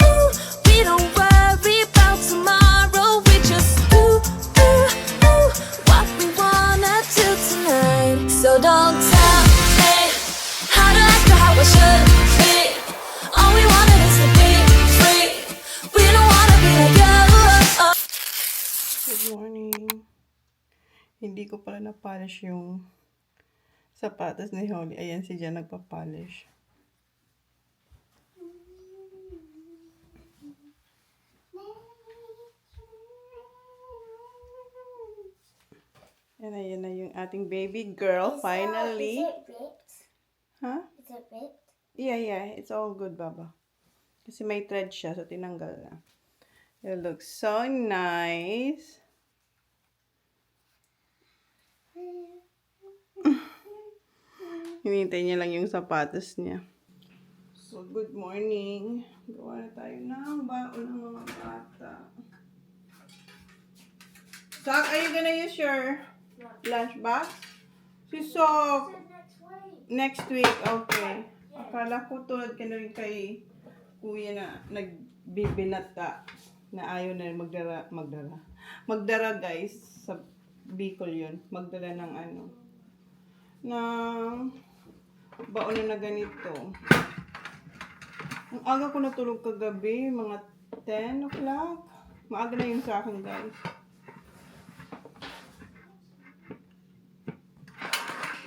ooh. We don't worry about tomorrow. We just ooh, ooh, ooh. What we wanna do tonight. So don't tell me how to act or how I should be. All we wanted is to be free. We don't wanna be like you. Good morning. Hindi ko pala na-polish yung sapatos ni Holly. Ayan si Jan nagpa-polish. Ayan na yung ating baby girl, finally. Is it ripped? Huh? Is it ripped? Yeah. It's all good, Baba. Kasi may thread siya, so tinanggal na. It looks so nice. Hinintay niya lang yung sapatos niya. So, good morning. Gawa na tayo ng baon ng mga bata. Zach, are you gonna use your lunchbox? Si Sok. Next week, okay. Akala ko tulad ka na rin kay kuya na nagbibinat ka. Na ayaw na magdara guys. Sa Bicol yun. Magdala ng ng baon na ganito. Ang aga ko natulog kagabi, mga 10 o'clock. Maaga na yun sa akin, guys.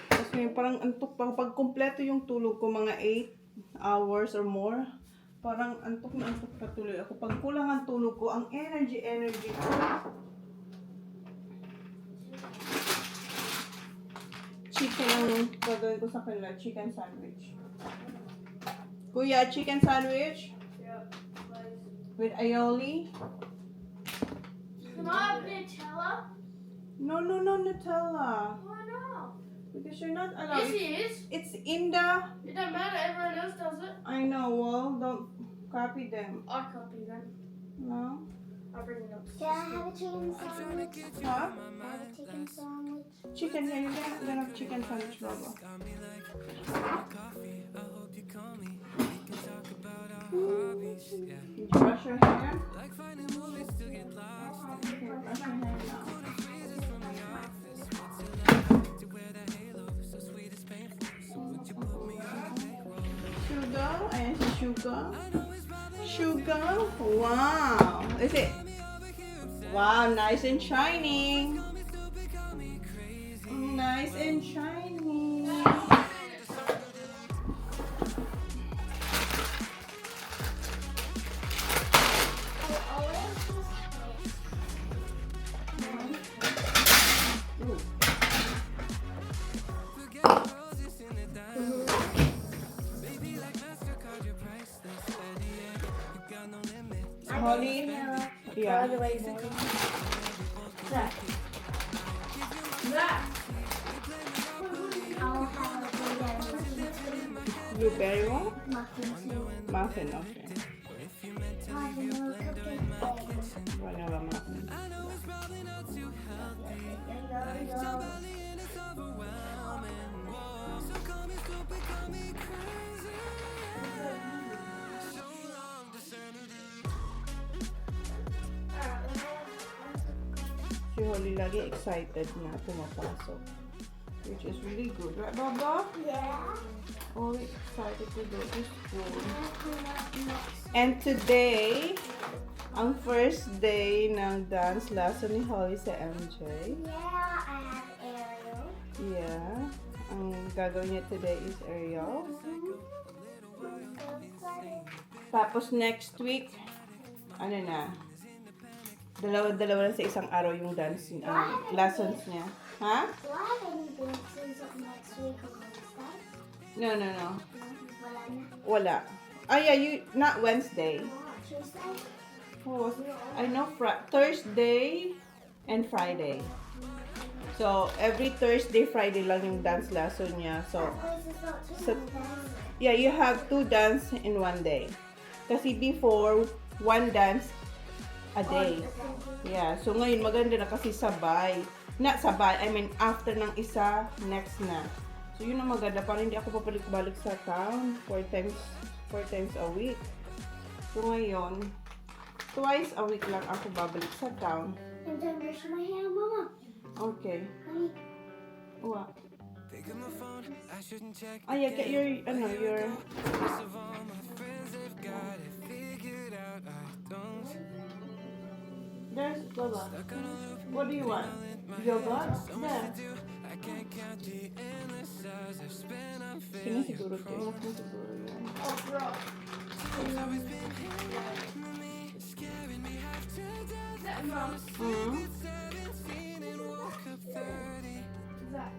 Kasi parang antok pa. Pag kumpleto yung tulog ko, mga 8 hours or more, parang antok na antok pa tuloy ako. Pag kulang ang tulog ko, ang energy ko. Chicken ang gagawin ko sa kanila, chicken sandwich. Kuya, chicken sandwich? Yeah, please. With aioli? Can I have Nutella? No, Nutella. Why not? Because you're not allowed. Yes, it is. It's in the... It don't matter. Everyone else does it. I know, well, don't copy them. I copy them. No? I bring it up. Can I have a chicken sandwich? Huh? Have a chicken sandwich? Chicken, yeah, you're gonna have chicken sandwich, Baba. Did you brush your hair? Okay, brush your hair now. Sugar, ayan si Sugar. Sugar, wow. Is it? Wow, nice and shining. Nice and shiny. Holly? Yeah. By the way, boy. That. I'll have a Blueberry one? muffin too. Muffin, okay. Vanilla cookie. Vanilla muffin. Si Holly lagi excited na pumapasok. Which is really good. Right, Baba? Yeah. Always excited to go to school. And today, ang first day ng dance lesson ni Holly sa MJ. Yeah, I have Ariel. Yeah. Ang gagawin niya today is aerial. Tapos next week, dalawa-dalawa lang sa isang araw yung dance lessons niya. Ha? Do I have any dances next week on Wednesday? No. Wala na. Wala. Yeah, not Wednesday. Tuesday? Oh, I know Thursday and Friday. So, every Thursday, Friday lang yung dance lesson niya. So, yeah, you have 2 dance in 1 day. Kasi before, 1 dance a day. Yeah, so ngayon maganda na kasi sabay. Not sabay, I mean after ng isa, next na. So yun ang maganda, para hindi ako papalik-balik sa town 4 times a week. So ngayon, twice a week lang ako babalik sa town. And then brush my hair, Mama. Okay. Honey, What? Yeah, get your, your... There's Baba. What do you want? Yogurt? There. Sinasiguro ko. Sinasiguro yan. Oh, bro. That mom. Mm. That.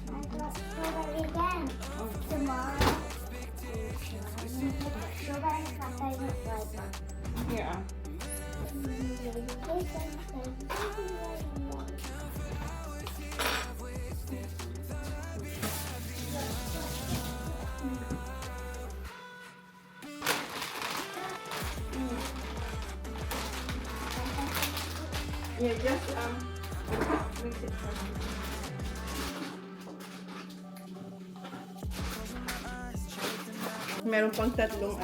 I got strawberry again. Tomorrow. Strawberry is my favorite flavor. Yeah. Yeah, just mix it first. Meron pang tatlong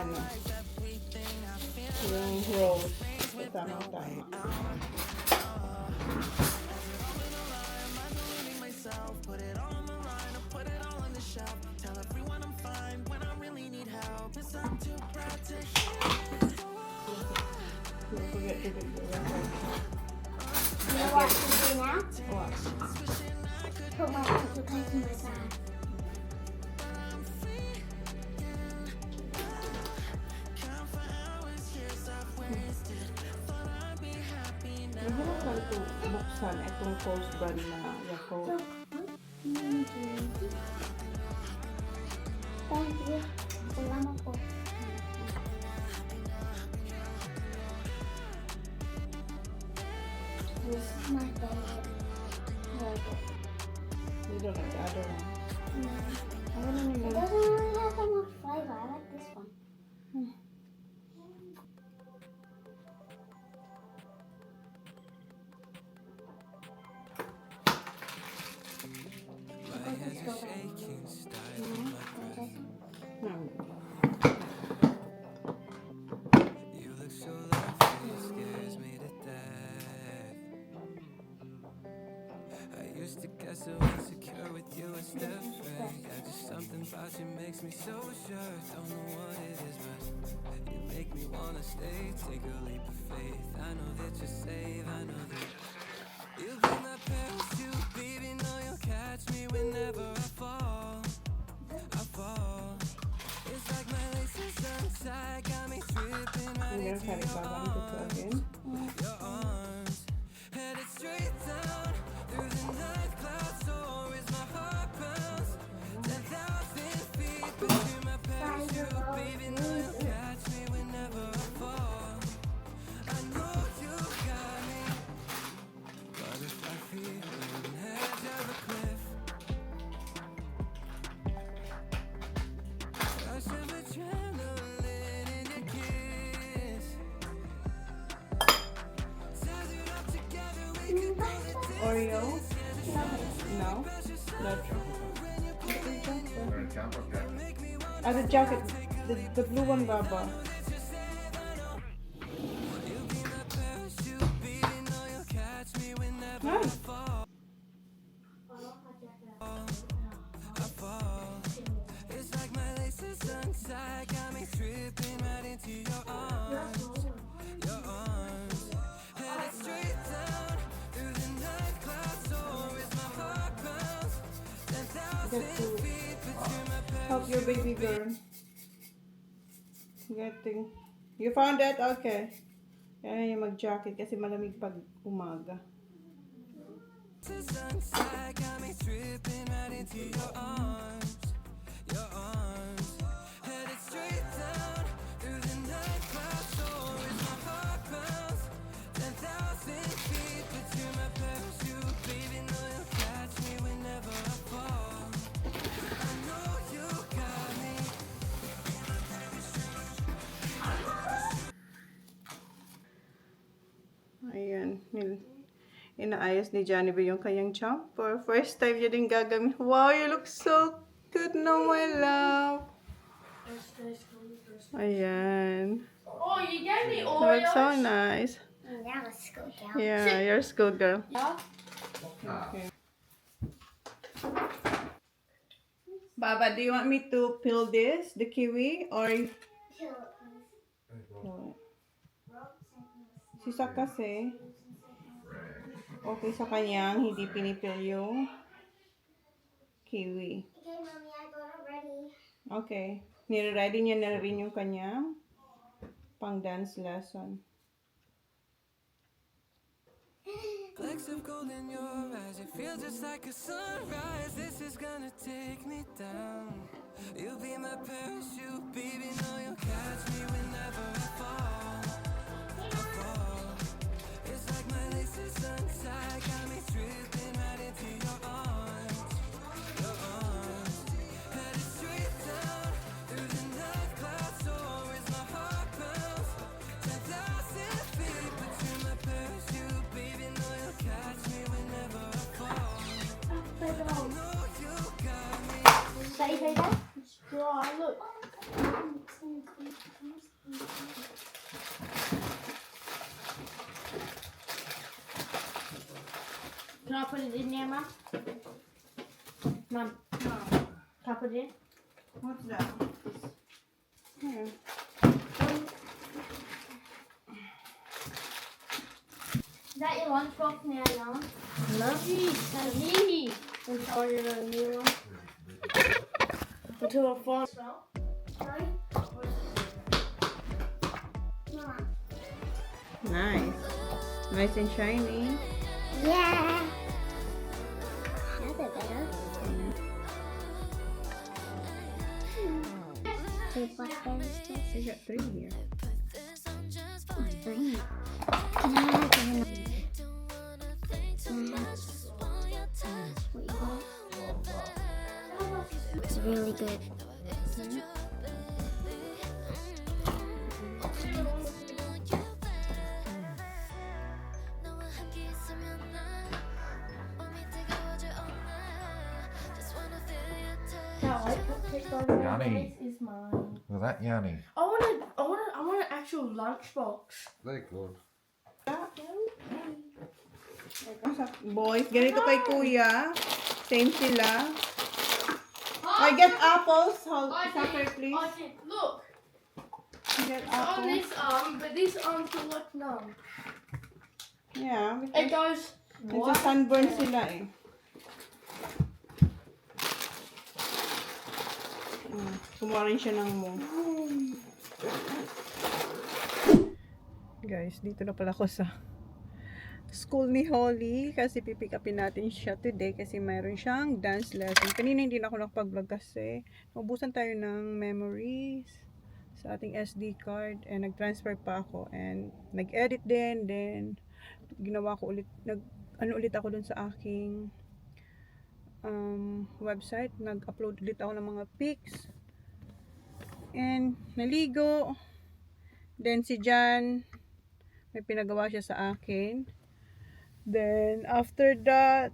yung rolls. So, tama-tama. Don't forget to do the rest. You know what to do now? What? Put my pencil case in my bag. Nahirapan ko buksan itong Coast brand na Yakult. Thank you. Salamat po. This is my favorite. You don't like the other one. Ano na It nila? doesn't really have that much flavor. I like this one. Makes me so sure, don't know what it is, but you make me wanna stay. Take a leap of faith. I know that you're safe. I know that you'll be my parachute, baby. Know you'll catch me whenever I fall. I fall. It's like my laces untied, got me tripping right Hindi into na your again. your arms. Headed straight down through the night clouds. So is my heart bounce 10,000 feet between my parachute, baby. Know you'll catch me whenever I fall. I know you got me, but if I feel on the edge of a cliff, rush of adrenaline in your kiss. Tethered up together, we could go the distance. Oreo? No? Not true. The jacket. The blue one, Baba. Nice. It's like my laces untied, got me tripping right into your arms. Your arms. Headed straight down through the night clouds. So is my heart bounce 10,000 feet between my Help your baby girl. Getting. You found it? Okay. Kaya yung mag-jacket kasi malamig pag umaga. laces untied, got me tripping right into your arms. Your arms. Headed straight down through the night clouds. So is my heart bounce 10,000 feet between my parachute, baby. Know you'll catch me whenever I fall. I know you got me. Ayan. Inaayos ni Johnny yung kanyang jumper. First time niya din gagamit. Wow, you look so good now, my love. Ayan. Oh, you gave me It looks so Oreos. nice. Now let's go down. Yeah, you're a schoolgirl. Yeah. Okay. Baba, do you want me to peel this, the kiwi, or... Si Sak kasi, okay sa kanyang hindi pinipil yung kiwi. Okay, Mommy, I got it ready. Okay. Nire-ready niya na rin yung kanyang pang dance lesson. Flecks of gold in your eyes, it feels just like a sunrise. This is gonna take me down. You'll be my parachute, baby. Know you'll catch me whenever I fall. I fall. It's like my laces untied, got me tripping right into your arms. Your arms. Headed straight down through the night clouds, so is my heart bounce. 10,000 feet, but you're my parachute, baby. Know you'll catch me whenever I fall. Know you got me. It's dry. Look. Can I put it in there, Mum? Mum, can I put it in? What's that? Here. Is that your lunchbox now, Mom? Lovely. Lovely. I'm sorry, a new one. Until I find. Sorry? Mom. Nice. Nice and shiny. Yeah. That's a better. Two blackberries too. I got 3 here. Green. It's really good. Yanni. This is mine. Look at that, Yanni. I want an actual lunchbox. They're good. Boys, ganito kay kuya. Same sila. I get apples. Hold, Sucker, please. I did. Look, Get on apples. this arm, but this arm feels like numb. Yeah, It because goes. it's a sunburn sila eh. Kumuha rin siya ng mo. Guys, dito na pala ako sa school ni Holly kasi pipick upin natin siya today kasi mayroon siyang dance lesson. Kanina hindi na ako nakapag-vlog kasi naubusan tayo ng memories sa ating SD card and nag-transfer pa ako and nag-edit din, then ginawa ko ulit, ulit ako dun sa aking website, nag-upload ulit ako ng mga pics and naligo, then si Jan may pinagawa siya sa akin, then after that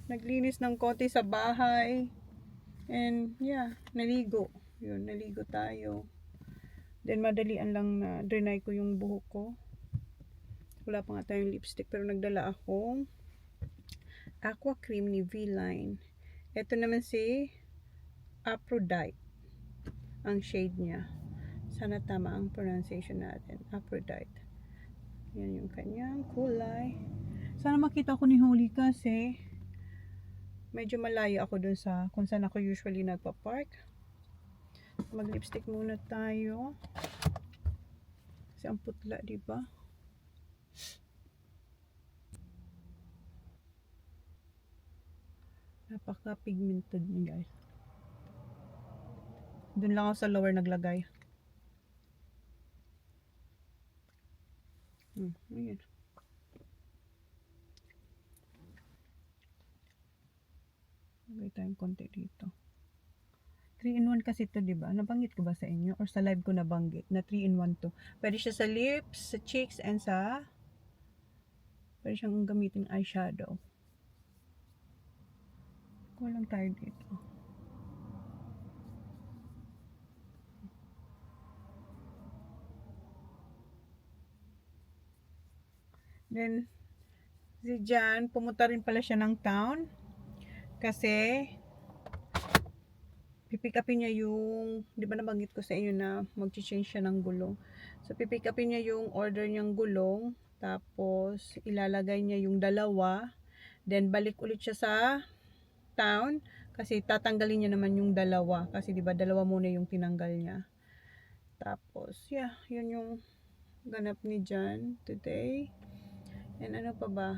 naglinis ng konti sa bahay and yeah, naligo tayo, then madalian lang na drenay ko yung buhok ko. Wala pa nga tayong lipstick pero nagdala akong aqua cream ni V-Line. Ito naman si Aphrodite ang shade niya. Sana tama ang pronunciation natin. Aphrodite. Yan yung kanyang kulay. Sana makita ko ni Holly kasi medyo malayo ako dun sa kung saan ako usually nagpa-park. Mag lipstick muna tayo. Kasi ang putla, diba? Napaka-pigmented niya, guys. Doon lang ako sa lower naglagay. Ayan. Lagay tayong konti dito. 3-in-1 kasi ito, diba? Nabanggit ko ba sa inyo? Or sa live ko nabanggit na 3-in-1 to. Pwede siya sa lips, sa cheeks, and sa pwede siyang gamitin eyeshadow. Kuha lang tayo dito. Then, si Jan, pumunta rin pala siya ng town. Kasi, pipick upin niya yung, di ba nabanggit ko sa inyo na mag-change siya ng gulong. So, pipick upin niya yung order niyang gulong. Tapos, ilalagay niya yung dalawa. Then, balik ulit siya sa town. Kasi, tatanggalin niya naman yung dalawa. Kasi, di ba, dalawa muna yung tinanggal niya. Tapos, yeah, yun yung ganap ni Jan today. And ano pa ba?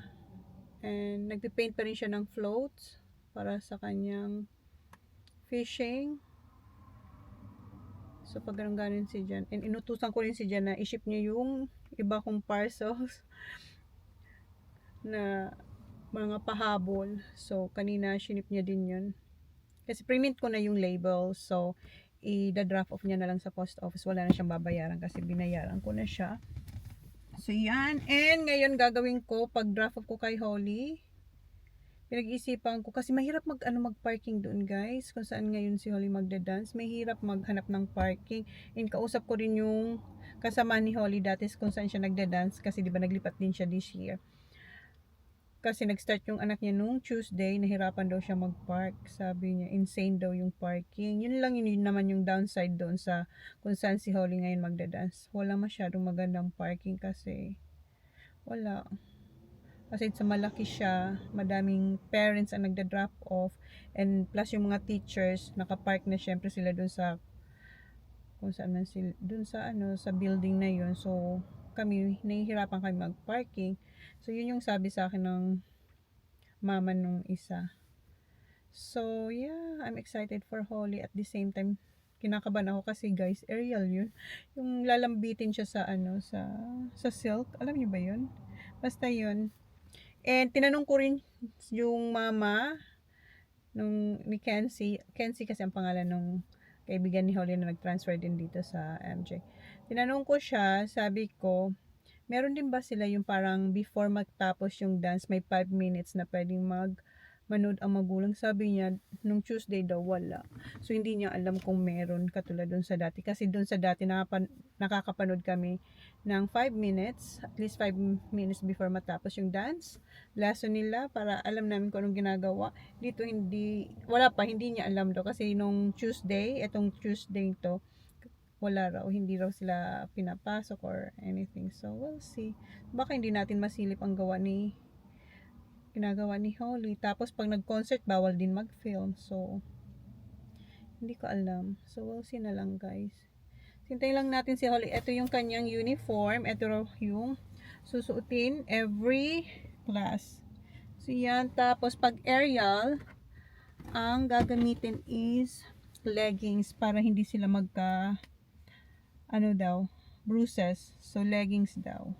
And nagpipaint pa rin siya ng floats para sa kanyang fishing. So pag ganun si Jan. And inutusan ko rin si Jan na i-ship niya yung iba kong parcels na mga pahabol. So kanina shinip niya din yun. Kasi print ko na yung label. So i-draft off niya na lang sa post office. Wala na siyang babayaran kasi binayaran ko na siya. So yan. And ngayon gagawin ko pag draft off ko kay Holly. Pinag-isipan ko kasi mahirap mag-parking doon, guys. Kung saan ngayon si Holly magda-dance, mahirap maghanap ng parking. And kausap ko rin yung kasama ni Holly dati kung saan siya nagda-dance kasi 'di ba naglipat din siya this year. Kasi nag-start yung anak niya nung Tuesday, nahirapan daw siya mag-park. Sabi niya, insane daw yung parking. Yun lang yun naman yung downside doon sa kung saan si Holly ngayon magda-dance. Wala masyadong magandang parking kasi wala. Kasi sa malaki siya, madaming parents ang nagda-drop off and plus yung mga teachers nakapark na syempre sila doon sa kung saan man sila doon sa sa building na yun. So kami nahihirapan kami mag-parking. So yun yung sabi sa akin ng mama nung isa. So yeah, I'm excited for Holly. At the same time kinakabahan ako kasi guys, aerial yun. Yung lalambitin siya sa sa silk. Alam niyo ba yun? Basta yun. And tinanong ko rin yung mama ni Kenzie. Kenzie kasi ang pangalan nung kaibigan ni Holly na nag-transfer din dito sa MJ. Tinanong ko siya, sabi ko, meron din ba sila yung parang before magtapos yung dance, may 5 minutes na pwedeng manood ang magulang? Sabi niya, nung Tuesday daw wala. So hindi niya alam kung meron katulad dun sa dati. Kasi dun sa dati nakakapanood kami ng 5 minutes, at least 5 minutes before matapos yung dance lesson nila para alam namin kung anong ginagawa. Dito hindi niya alam daw kasi nung etong Tuesday to, wala raw, hindi raw sila pinapasok or anything. So we'll see. Baka hindi natin masilip ang ginagawa ni Holly. Tapos pag nag-concert, bawal din mag-film. So hindi ko alam. So we'll see na lang, guys. Hintayin lang natin si Holly. Ito yung kanyang uniform. Ito raw yung susuotin every class. So yan. Tapos pag aerial, ang gagamitin is leggings para hindi sila bruises. So leggings daw.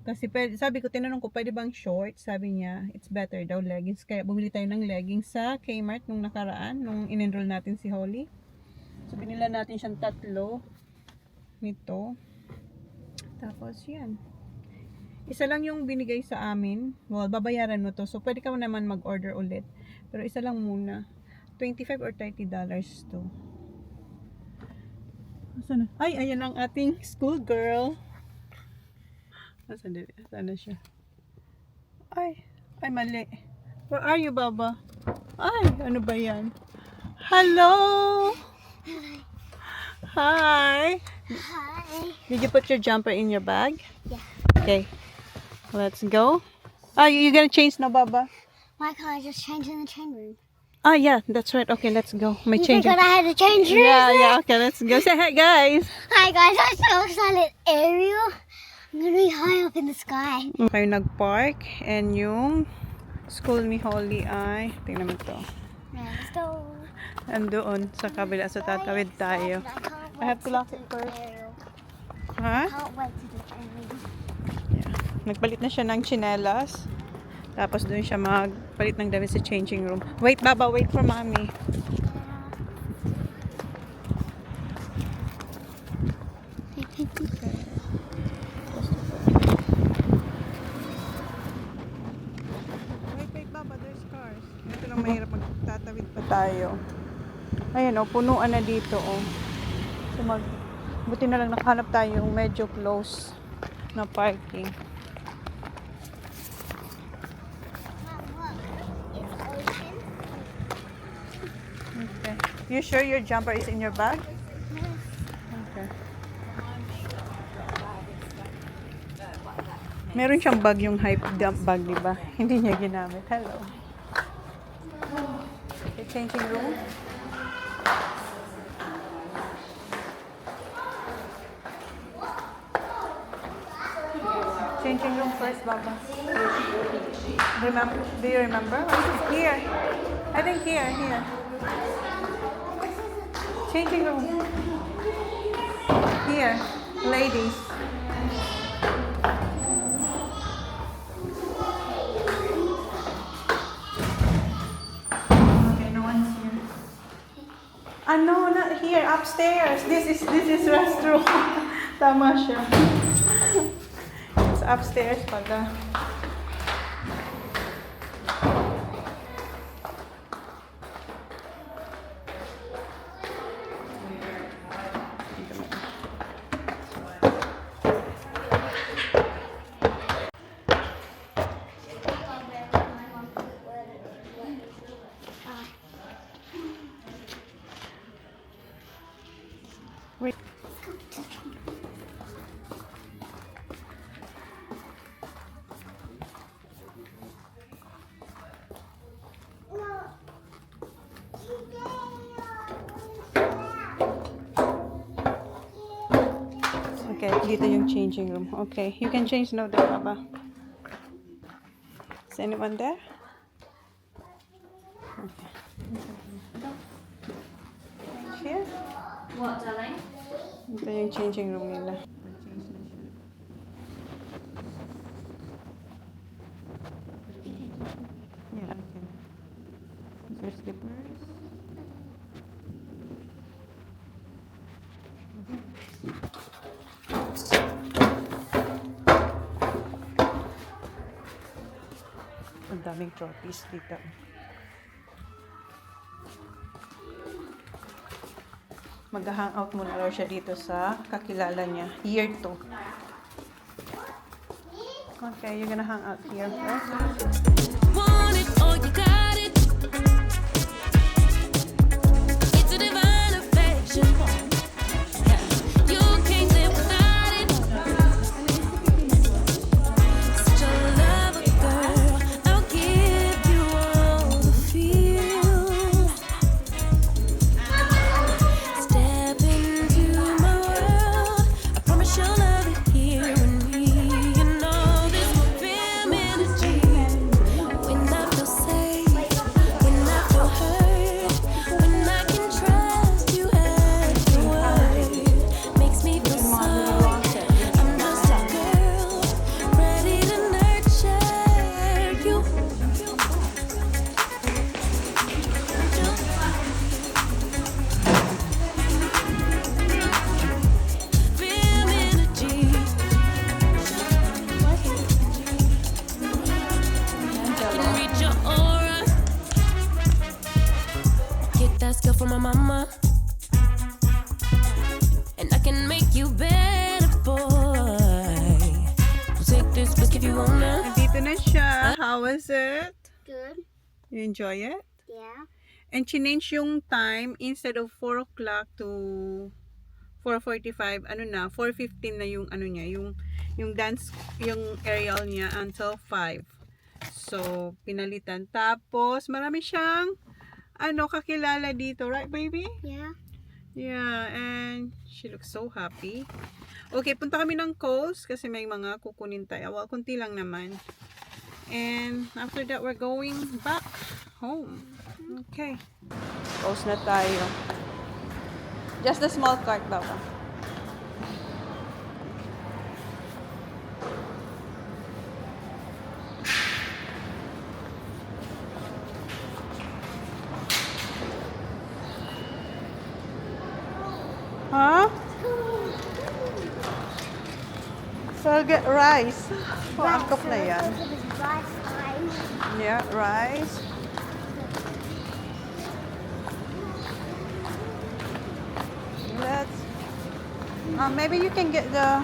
Kasi sabi ko, tinanong ko, pwede bang short? Sabi niya, it's better daw leggings. Kaya bumili tayo ng leggings sa Kmart nung nakaraan, nung in-enroll natin si Holly. So, binila natin siyang 3 nito. Tapos, yan. Isa lang yung binigay sa amin. Well, babayaran mo to. So, pwede ka naman mag-order ulit. Pero isa lang muna. $25 or $30 to. Asan na? Ay, ayan ang ating school girl. Asan na siya? Ay, mali. Where are you, Baba? Ay, ano ba yan? Hello! Hi! Hi. Did you put your jumper in your bag? Yeah. Okay. Let's go. Oh, you gonna change now, Baba? Why can't I just change in the change room? Ah, yeah, that's right. Okay, let's go. May You change. forgot I had to change room? Yeah, okay, let's go. Say hi, guys. Hi guys, I'm so excited. Ariel, I'm gonna be high up in the sky. Okay, nag-park. And yung school ni Holly ay, tingnan mo to. Let's go. Andoon sa kabila. So, tatawid tayo. I have to lock it first. Ha? Can't wait to do Ariel. Yeah. Nagpalit na siya ng tsinelas. Tapos doon siya magpalit ng damit sa changing room. Wait, Baba, wait for mommy. Wait, Baba, there's cars. Ito lang mahirap, magtatawid pa tayo. Ayan o, punuan na dito o. So buti na lang nakahanap tayo yung medyo close na parking. You sure your jumper is in your bag? Okay. Meron siyang bag, yung hype dump bag, di ba? Hindi niya ginamit. Hello. Okay, changing room. Changing room first, Baba. Remember? Do you remember? Here. I think here. Changing room. Here. Ladies. Okay, no one's here. Ah, no, not here. Upstairs. This is restroom. Tama siya. It's upstairs pala. Wait. Okay, dito yung changing room. Okay, you can change now there, Papa. Is anyone there? Okay. Here? What, darling? Ito yung changing room nila. Yeah, okay. These are slippers. Ang daming trophies dito. Mag-hangout muna raw siya dito sa kakilala niya. Year 2. Okay, you're gonna hang out here first. Want it or you got it. It's a divine affection. You can't live without it. Such a lover, girl. I'll give you all the feels. Step into my world. I promise you'll love it here with me. You know this femininity. When I feel safe, when I feel hurt, when I can trust you at your word, makes me feel so. I'm just a girl, ready to nurture you. Femininity. Can reach your aura. Get that skill from my mama. And I can make you better, boy. Take this risk if you wanna. Dito na siya. How was it? Good. You enjoy it? Yeah. And change yung time instead of 4 o'clock to 4:45, ano na, 4:15 na yung ano niya, yung dance, yung aerial niya until 5. So, pinalitan. Tapos, marami siyang kakilala dito, right baby? Yeah. Yeah, and she looks so happy. Okay, punta kami ng Coast kasi may mga kukunin tayo. Well, kunti lang naman. And after that, we're going back home. Okay. Coast na tayo. Just the small cart, Baba. Huh? So I'll get rice. Oh, angkop na yan. Yeah, rice. Let's. Maybe you can get the.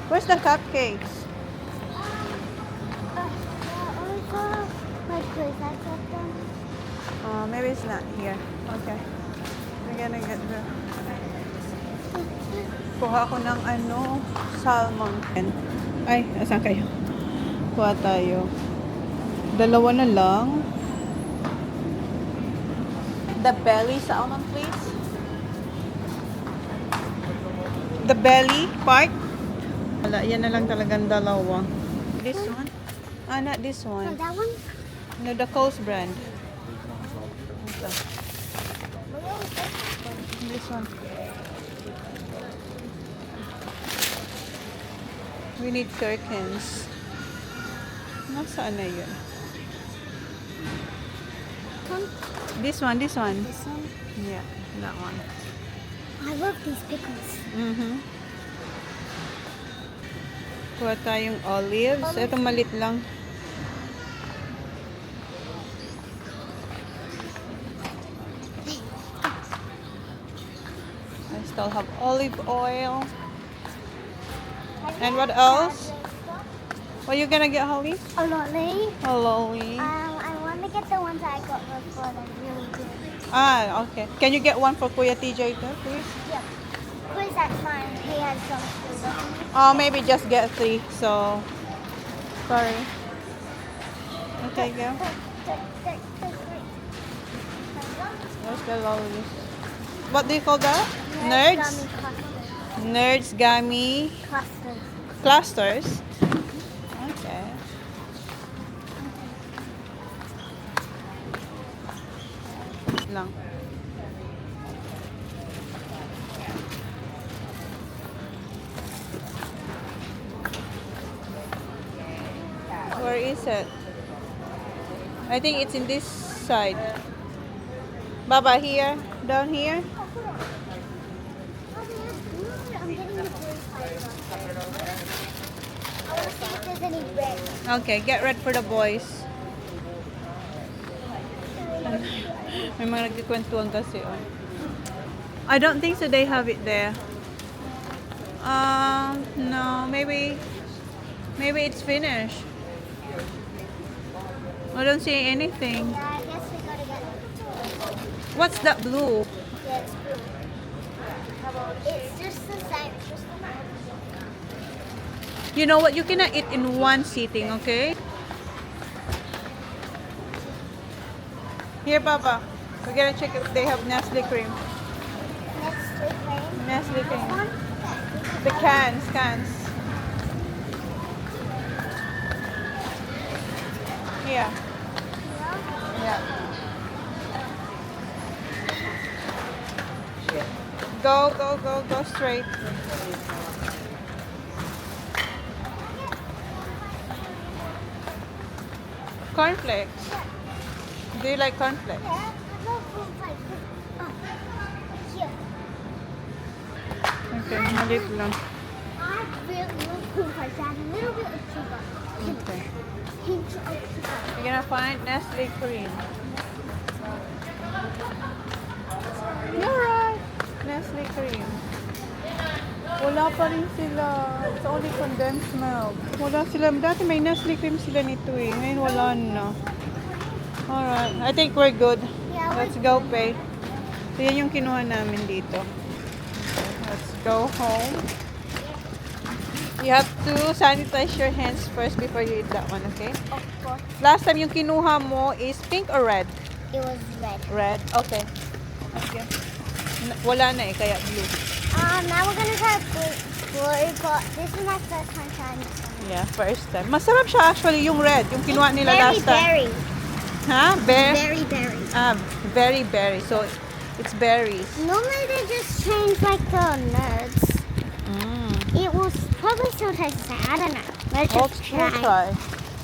Where's the cupcakes? Maybe it's not here. Okay. We're gonna get the... Kuha ko ng salmon. Ay, asan kayo? Kuha tayo. Dalawa na lang. The belly salmon, please. The belly part. Wala, yan na lang talagang dalawa. This one? Ah, not this So one. that one? No, the Coast brand. Ito. This one. We need gherkins. Nasaan na yun? This one, this one. This one? Yeah, that one. I love these pickles. Kuha tayong olives. Ito malit lang. I still have olive oil. And what else? What are you gonna get, Holly? A lolly. A lolly. I want to get the ones I got before. They're really good. Ah, okay. Can you get one for Kuya TJ too, please? Yeah. Chris, that's fine. He has some food. Oh, maybe just get 3. So, sorry. Okay, go. Where's the lollies? What do you call that? Nerds? Nerds gummy Clusters. clusters. Okay. Lang. Where is it? I think it's in this side. Baba, here? Down here? I'm getting the blue side. I want to see if there's any red. Okay, get red for the boys. May mga nagkikwentuhan kasi. Oh. I don't think so they have it there. No, maybe it's finished. I don't see anything. Yeah, I guess we gotta get. What's that blue? Yeah, it's blue. It's just the same. Just the You know what? You cannot eat in one sitting, okay? Here, Papa. We're gonna check if they have Nestle cream. next week, right? Nestle cream. One? The cans. Here. Yeah. Go straight. Cornflakes. Do you like cornflakes? Yeah, I love food like this. Here. Okay, malit lang. I really love food like that. A little bit of sugar. Okay. Pinch of sugar. You're gonna find Nestle cream. You're right. Nestle cream. Wala pa rin sila. It's only condensed milk. Wala sila. Dati may Nestle cream sila nito eh. Ngayon wala na. Alright. I think we're good. Yeah, Let's go pay. So yan yung kinuha namin dito. Okay, let's go home. You have to sanitize your hands first before you eat that one, okay? Of course. Last time yung kinuha mo is pink or red? It was red. Red. Okay. Okay. Wala na eh, kaya blue. Now we're gonna try blue, but this is my first time trying this one. Yeah, first time. Masarap siya actually yung red, yung kinuha nila Very last time. berry. Ha? Very berry. Very berry. So, it's berries. Normally they just change like the nerds. It will probably still taste the same. I don't know. Let's We'll just try. try.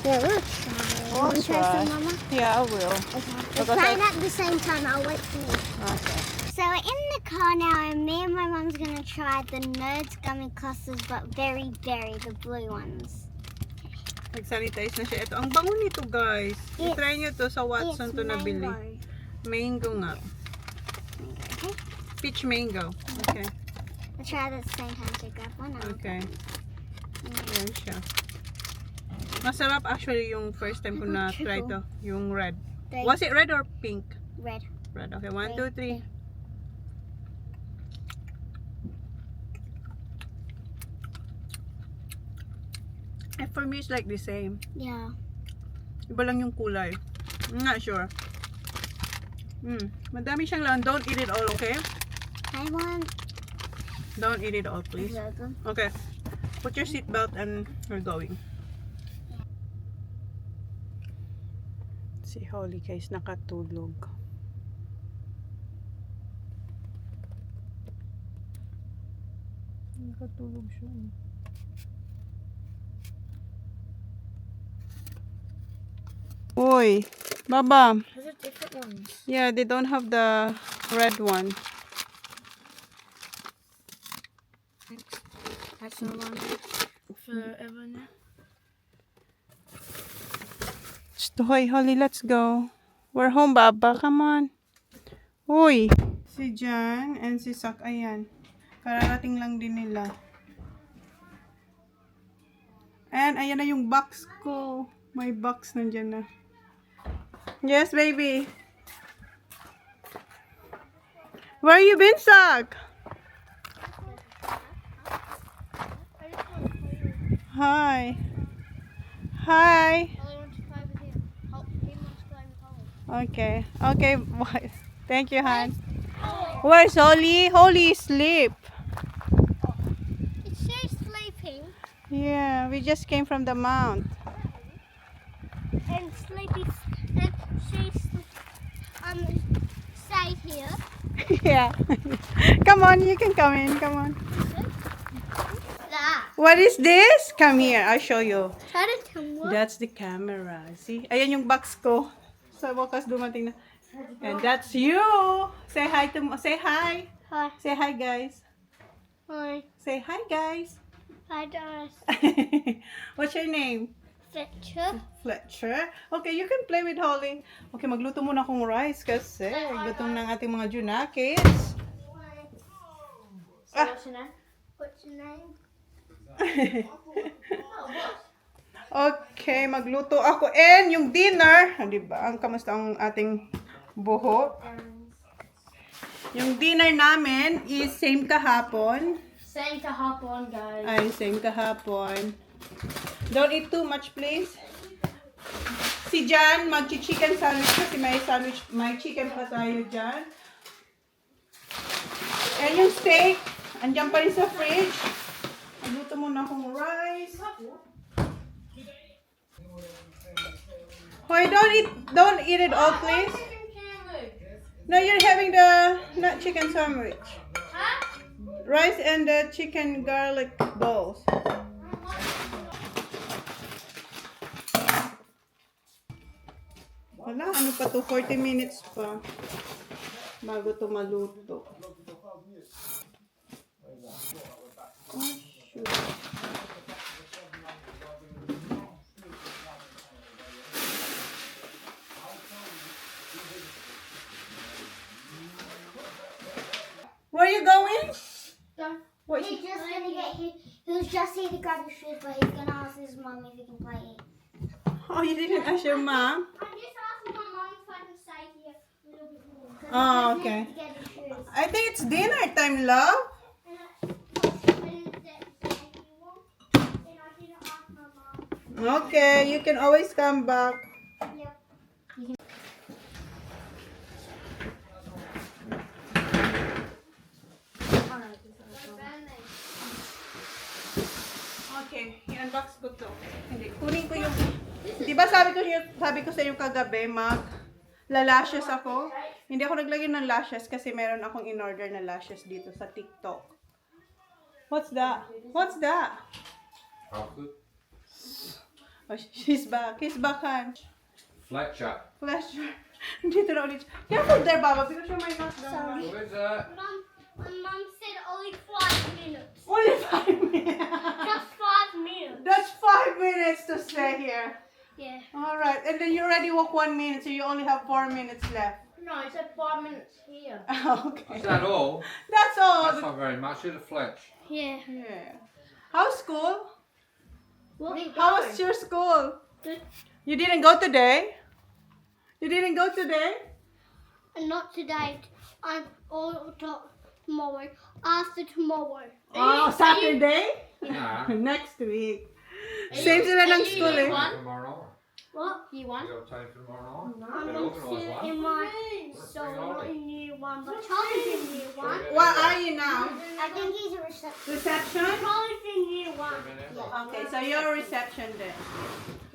Yeah, we'll try. We'll Want to try try. some, Mama? Yeah, I will. Okay. Because We'll try I- it at the same time. I'll wait for you. Okay. So we're in the car now, and me and my mum's gonna try the Nerds gummy clusters, but very berry, the blue ones. Nag-sanitize na siya. Ito, ang bango nito guys. It's- I-try nyo to sa Watson It's to nabili. mango. Mango nga. Okay. Peach mango. Okay. We'll try it at the same time. So grab one out. Okay. Ayan siya. Masarap actually yung first time ko na try to. Yung red. Three. Was it red or pink? Red. Red. Okay, 1, 2, 3. For me, it's like the same. Yeah. Iba lang yung kulay. I'm not sure. Madami siyang laman. Don't eat it all, okay? I want Don't eat it all, please. burger. Okay. Put your seatbelt and we're going. Si Holly guys, nakatulog. Nakatulog siya. Uy, Baba. Those are different ones. Yeah, they don't have the red one. That's the one forever now. Hoy, Holly, let's go. We're home, Baba. Come on. Uy. Si Jan and si Sak, ayan. Kararating lang din nila. And ayan na yung box ko. May box nandyan na. Yes, baby. Where you been, Sak? Hi. Hi. Okay. Okay. Thank you, Han. Where's Holly? Holly is asleep. It says sleeping. Yeah, we just came from the mount. And sleepy. And she's stayed here. Yeah. Come on, you can come in. Come on. That. What is this? Come here. I'll show you. Try to tell me what. That's the camera. See? Ayan yung box ko. Sa wakas dumating na. And that's you. Say hi to say hi. Hi. Say hi, guys. Hi. Say hi, guys. Hi, Doris. What's your name? Fletcher. Fletcher. Okay, you can play with Holly. Okay, magluto muna akong rice kasi gutom ng ating mga junakis. So what's your name? What's your name? Okay, magluto ako. And yung dinner, diba? Ang kamusta ang ating buhok? Yung dinner namin is same kahapon. Same to hop on, guys. Ay, same kahapon. Don't eat too much, please. Si Jan, mag-chicken sandwich kasi may chicken pa tayo dyan. And yung steak, andyan pa rin sa fridge. Magluto muna akong rice. Hoy, don't eat it all, please. No, you're having the not chicken sandwich. Rice and the chicken garlic balls. Wala, ano pa to? 40 minutes pa. Bago to maluto. Oh, shoot. Where are you going? What? He's just gonna he was just here to grab his shoes, but he's gonna ask his mom if he can play it. Oh, you didn't ask your mom? I'm just asking my mom if I can stay here a little bit more. 'Cause Oh, he okay. needs to get his shoes. I think it's dinner time, love. Okay, you can always come back. Okay, i-unbox ko to. Hindi, kunin ko yung... Di ba sabi ko sa iyo kagabi, lashes ako. Hindi ako naglagay ng lashes kasi meron akong in-order na lashes dito sa TikTok. What's that? What's that? Oh, she's back. He's back, Han. Fletcher. Fletcher. Dito na ulit. Careful there, Baba, because you might knock down. Who is that? My mom said only 5 minutes. Only 5 minutes. Just 5 minutes. That's 5 minutes to stay here. Yeah. Alright, and then you already walk 1 minute, so you only have 4 minutes left. No, it said 5 minutes here. Okay. Is that all? That's all. That's not very much, is it, Fletch? Yeah. Yeah. How's school? What? How was your school? You didn't go today? You didn't go today? And not today. I'm all tomorrow. After tomorrow. Oh, Saturday? Nah. Next week. Same sila ng school eh. Tomorrow night. What? You You want? got a time for tomorrow night? I'm Better organise still one. in my soul, not in year one, but Charlie's in year one. What are you now? I think he's a reception. Reception? Charlie's in year one. Okay, so you're reception then.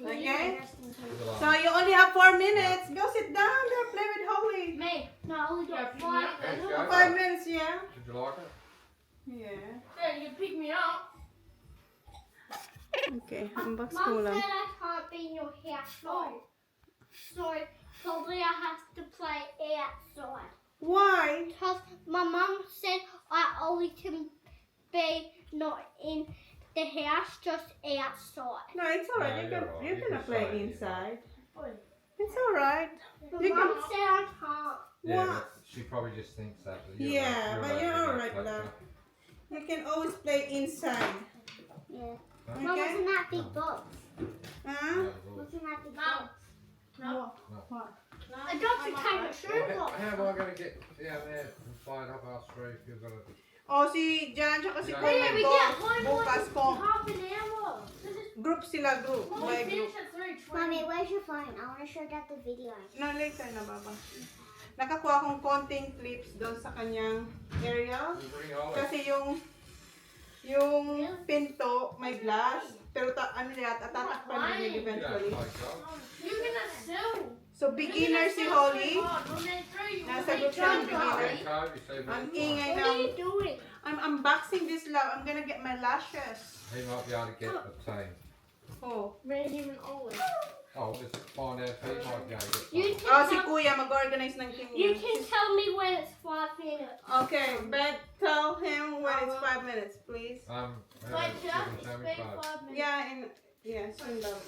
Okay? Good So you only have 4 minutes. Go sit down there, play with Holly. Me. No, I only got Yeah, 5. Let's go. 5 minutes, yeah? Did you like it? Yeah. Yeah, you can pick me up. Okay, unbox Mum ko said lang. I can't be in your house, so probably I have to play outside. Why? Because my mum said I only can be not in the house, just outside. No, it's alright. No, You you're can all right. You play can stay inside. It's alright. But You mum can. said I can't. Yeah, What? but she probably just thinks that. Yeah, but you're allowed to alright, get love. fletcher. You can always play inside. Yeah. Huh? Mum, what's Okay? in that big box? Huh? Yeah, well, What's in that big No. box? What? I dropped the camera shoes Well, off. how am I going to get down there and fly it up our street if you've got to... Oh, si Jan tsaka si Yeah. Kuya we go. get one more Bukas ko. half an hour. Group sila, group. Well, By we group. finish at 3:20. Mommy, where's your phone? I want to show Dad the video. No, later na, Baba. Nakakuha akong konting clips doon sa kanyang area. You bring Ollie. Kasi yung pinto may glass. Pero ano yata, tatakpan din yun You don't eventually. play golf. You're gonna sell. So, beginner si Holly. Nasa group siya ng You beginner. play code, you see Ang what ingay What ng... are you doing? I'm unboxing this love. I'm gonna get my lashes. he might be able to get the same. Oh. Even Ollie. Oh, just find out if he might be able to get You some. can, Oh, si Kuya mag-organize ng team you niya. can tell me when it's 5 minutes. Okay, but tell him when it's 5 minutes, please. You Wait, can show me wait code. 5 minutes. Yeah, and yes, in love.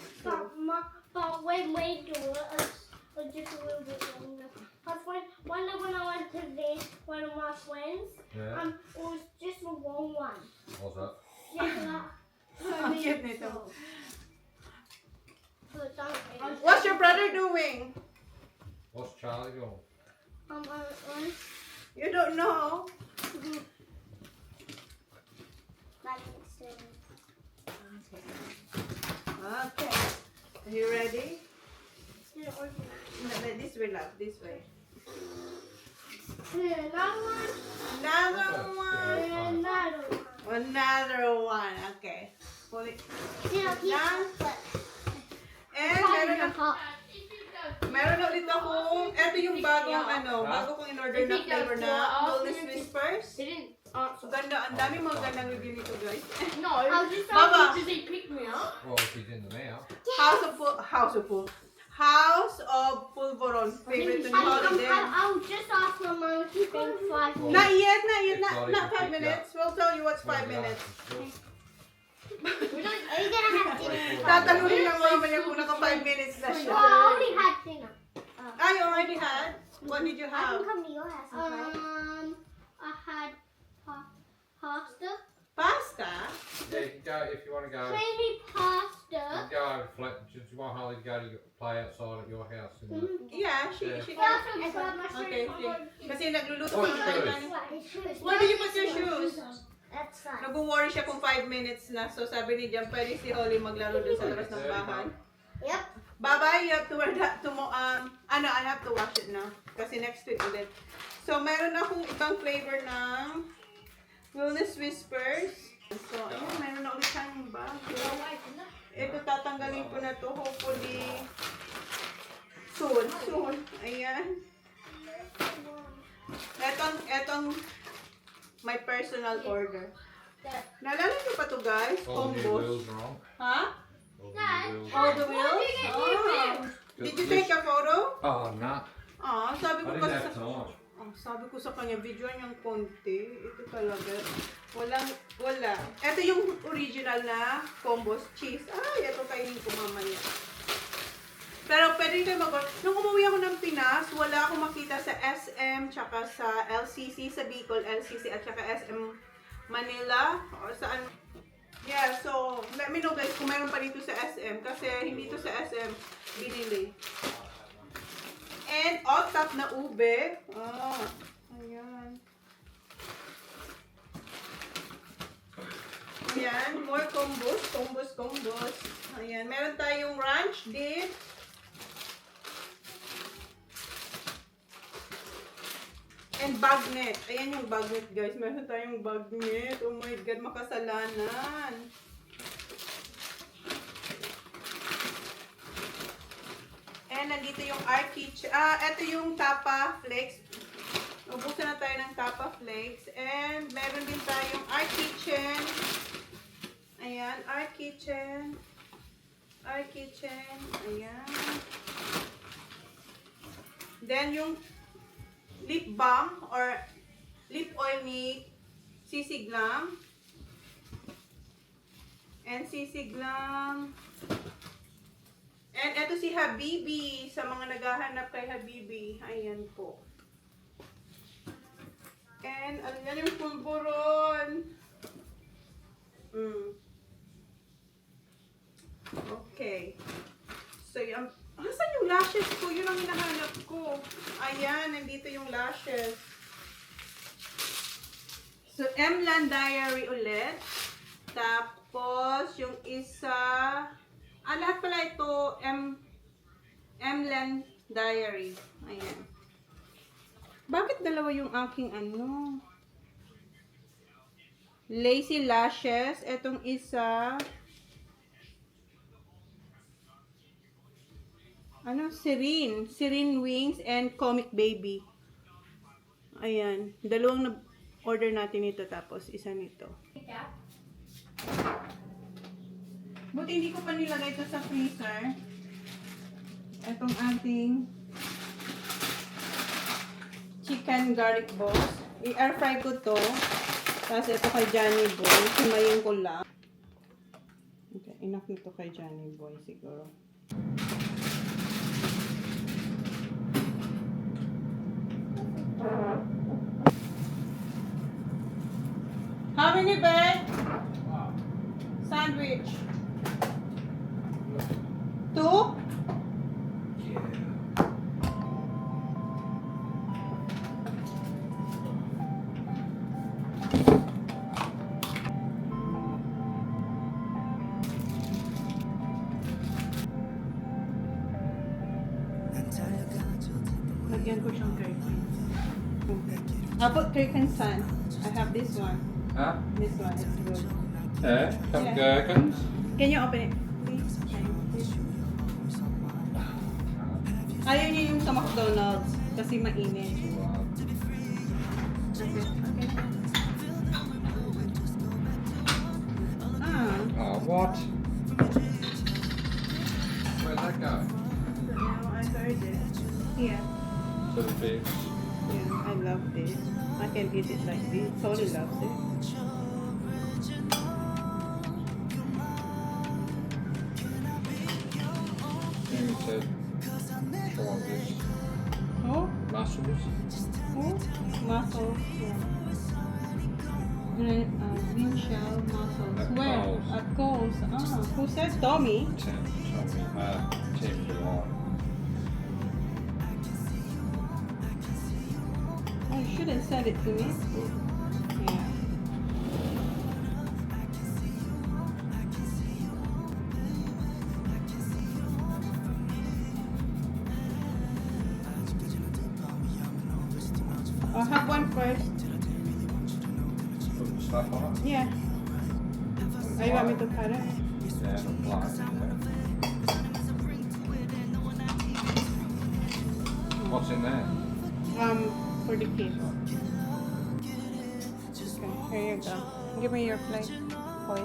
But when we do it, it's just a little bit longer. Because when I went to this, one of my friends, Yeah, it was just a long one. what's that? Just like, Ang cute nito. so don't What's your brother doing? What's Charlie doing? You don't know. Okay. Are you ready? No, this way, love. This way. Another one. Another one. Another one. Another one. Okay. Pull it. Yeah, Down. And meron ulit akong, eto yung bagong bago kong in-order na flavor na Bilis Whispers. He didn't answer. Ganda, ang dami mga gandang review nito, guys. No, I'll just Baba. does he pick me up? Well, she's in the mouth. House of Pulveron. Favorite to ni Holly din. I'll just ask my mom if you think 5 minutes. Not yet, not It's 5 minutes. We'll tell you what's 5 minutes. We don't. Are you gonna have dinner? Tatanungin lang mamaya kung naka 5 minutes na siya. Well, I already had dinner. Ah, you already had? What did you I have? can come to your house and play. I had pasta, Pasta? Yeah, you can go if you want to go. creamy You pasta. can go over flat. Do you want Holly to go to play outside at your house? In the... Yeah, she Yeah, can. I tried my Okay, shoes. okay. Kasi nagluluto What ka shoes? ng Where do you put your shoes? That's fine. Nag-worry siya kung 5 minutes na. So sabi ni Jan, pwede si Holly maglaro doon sa labas ng bahay. Yep. Bye-bye, you have to wear that tomorrow. I have to wash it now. Kasi next week ulit. So, meron akong ibang flavor ng Bilis Whispers. So, ayun, meron na ulit tayong bago. Ito, tatanggalin ko na to. Hopefully, soon. Ayan. Etong my personal order. Naalala niyo pa to, guys? All the new Combos. wheels are on. Ha? All the new wheels. All the wheels? Oh. Did you take a photo? Oh, no. Sabi I ko didn't kasi have time. sabi ko sa kanya, video niyang konti. Ito talaga. Wala. Ito yung original na combos cheese. Ay, ito kainin ko mamaya. Pero pwede kayo nung umuwi ako ng Pinas, wala akong makita sa SM, tsaka sa LCC, sa Bicol, LCC, at tsaka SM Manila, or saan. Yeah, so, let me know guys kung meron pa dito sa SM, kasi hindi to sa SM binili. And on top na ube. Ayan. Ayan, more combos. Combos. Ayan, meron tayong ranch dip. And bagnet. Ayan yung bagnet, guys. Meron tayong bagnet. Oh my God, makasalanan. And nandito yung Archich. Ito yung Tapa Flakes. Ubusan na tayo ng Tapa Flakes. And meron din tayong Our Kitchen. Ayan, Our Kitchen. Ayan. Then yung lip balm or lip oil ni Sisi Glam. And Sisi Glam. And eto si Habibi. Sa mga naghahanap kay Habibi. Ayan po. And ano yan yung pulburon. Okay. So yung asan yung lashes ko? Yun ang hinahanap ko. Ayan, nandito yung lashes. So, M-Land Diary ulit. Tapos, yung isa... lahat pala ito, M-Land Diary. Ayan. Bakit dalawa yung aking ano? Lacy Lashes. Etong isa... Serene Wings and Comic Baby. Ayan. Dalawang na-order natin ito tapos isa nito. Buti hindi ko pa nilagay ito sa freezer. Itong ating chicken garlic balls. I-air fry ko to. Tapos ito kay Johnny Boy. Simayin ko lang. Okay, enough nito kay Johnny Boy siguro. How many bed? Sandwich. 2? Lagyan ko siyang curtain. Okay. I'll put curtain sun. I have this one. Huh? This one is good. Yeah, some Yeah. gherkins. Can you open it, please? Ayaw niya yung sa McDonald's kasi mainit. Okay. Oh, what? Where'd that go? I heard it. Here. To the fish. Yeah, I love this. I can eat it like this. Totally loves it. You said, try this. Oh? Mussels. Oh? Mussels. Yeah. Green shell mussels. At Where? Coles. At Coles. Who said Tommy? Tim July. Oh, you shouldn't send it to me. Yeah. I'll have one first. Put the stuff on it. Yeah. Oh, you want me to cut it? Yeah, apply it. What's in there? For the kids. Okay, here you go. Give me your plate, boys.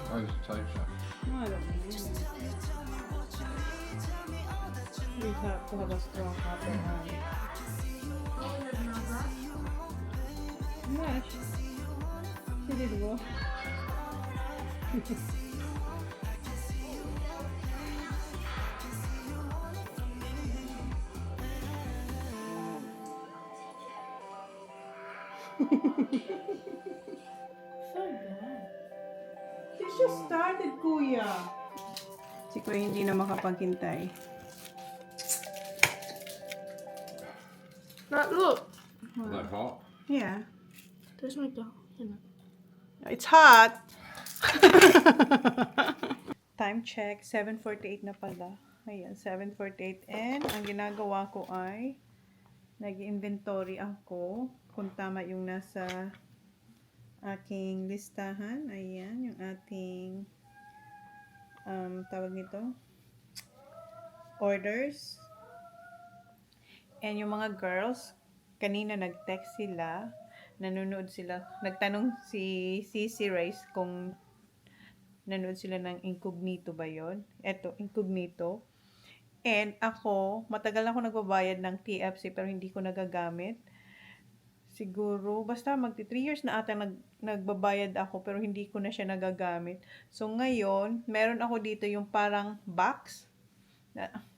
Oh, it's a tape shop. No, I don't need it. We have to have a strong copper hand. Yeah, she did well. So good. She just started, kuya. Si kuya hindi na makapaghintay. Not look. Is that hot? Yeah. There's my dog. It's hot. Time check, 7:48 na pala. Ayan, 7:48. And ang ginagawa ko ay nag-inventory ako kung tama yung nasa aking listahan. Ayan, yung ating tawag nito, orders. And yung mga girls, kanina nag-text sila, nanonood sila. Nagtanong si Cici Rice kung nanood sila ng incognito ba yon? Eto, incognito. And ako, matagal na ako nagbabayad ng TFC pero hindi ko nagagamit. Siguro, basta magti 3 years na ata nagbabayad ako pero hindi ko na siya nagagamit. So ngayon, meron ako dito yung parang box.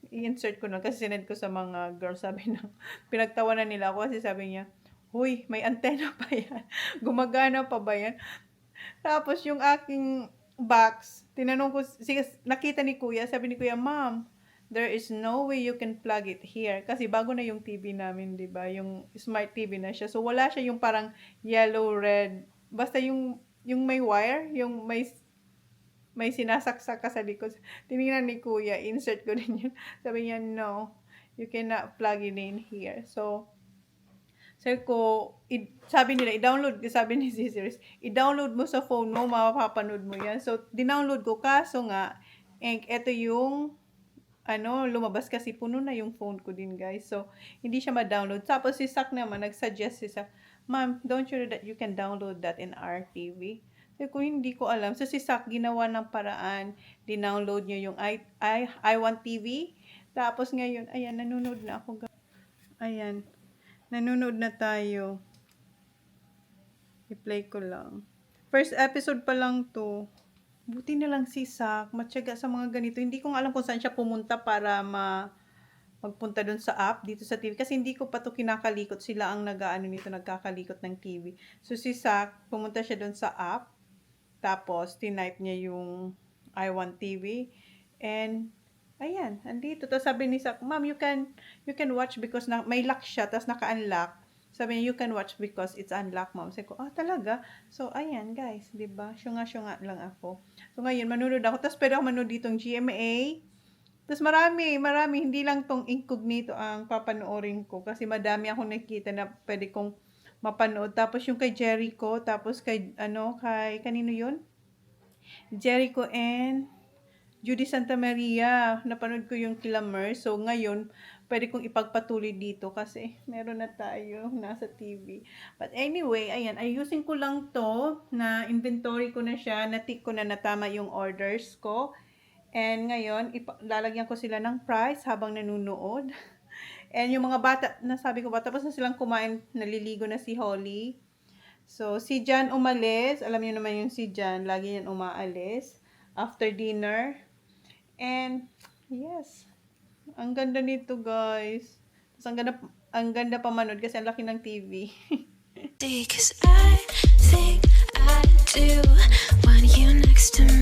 I-insert ko na kasi sinend ko sa mga girls. Sabi na, pinagtawanan nila ako kasi sabi niya, "Huy, may antena pa yan. Gumagana pa ba yan?" Tapos yung aking box, tinanong ko, nakita ni kuya, sabi ni kuya, "Ma'am, there is no way you can plug it here." Kasi bago na yung TV namin, di ba? Yung smart TV na siya. So, wala siya yung parang yellow, red. Basta yung may wire, yung may sinasaksak ka sa likod. Tinignan ni kuya, insert ko din yun. Sabi niya, "No, you cannot plug it in here." So, sabi ko, sabi nila, i-download, sabi ni Scissors, i-download mo sa phone mo, mapapanood mo yan. So, dinownload ko, kaso nga, eto yung, lumabas kasi puno na yung phone ko din, guys. So, hindi siya ma-download. Tapos, si Sak naman, nag-suggest si Sak, "Ma'am, don't you know that you can download that in our TV?" Sabi ko, hindi ko alam. So, si Sak, ginawa ng paraan, dinownload niya yung I Want TV. Tapos, ngayon, ayan, nanonood na ako, guys. Ayan. Nanonood na tayo. I-play ko lang. First episode pa lang to. Buti na lang si Sak. Matyaga sa mga ganito. Hindi ko alam kung saan siya pumunta para magpunta dun sa app dito sa TV. Kasi hindi ko pa to kinakalikot. Sila ang nagkakalikot ng TV. So si Sak, pumunta siya dun sa app. Tapos, tinype niya yung I Want TV. And ayan, andito. Tapos sabi ni Sak, "Ma'am, you can watch because may lock siya, tapos naka-unlock." Sabi niya, "You can watch because it's unlocked, ma'am." Sabi ko, talaga? So, ayan, guys, diba? Syunga-syunga lang ako. So, ngayon, manonood ako. Tapos, pwede ako manood ditong GMA. Tapos, marami. Hindi lang tong incognito ang papanoorin ko. Kasi madami akong nakita na pwede kong mapanood. Tapos, yung kay Jericho. Tapos, kanino yun? Jericho and Judy Santa Maria, napanood ko yung Kilamer. So, ngayon, pwede kong ipagpatuloy dito kasi meron na tayo nasa TV. But anyway, ayan, ayusin ko lang to na inventory ko na siya, na-tick ko na natama yung orders ko. And ngayon, lalagyan ko sila ng price habang nanunood. And yung mga bata, nasabi ko ba, tapos na silang kumain, naliligo na si Holly. So, si Jan umalis. Alam niyo naman yung si Jan, lagi yan umaalis after dinner. And, yes. Ang ganda nito, guys. Tapos, ang ganda pa manood kasi ang laki ng TV. Cause I think I do want you next to me.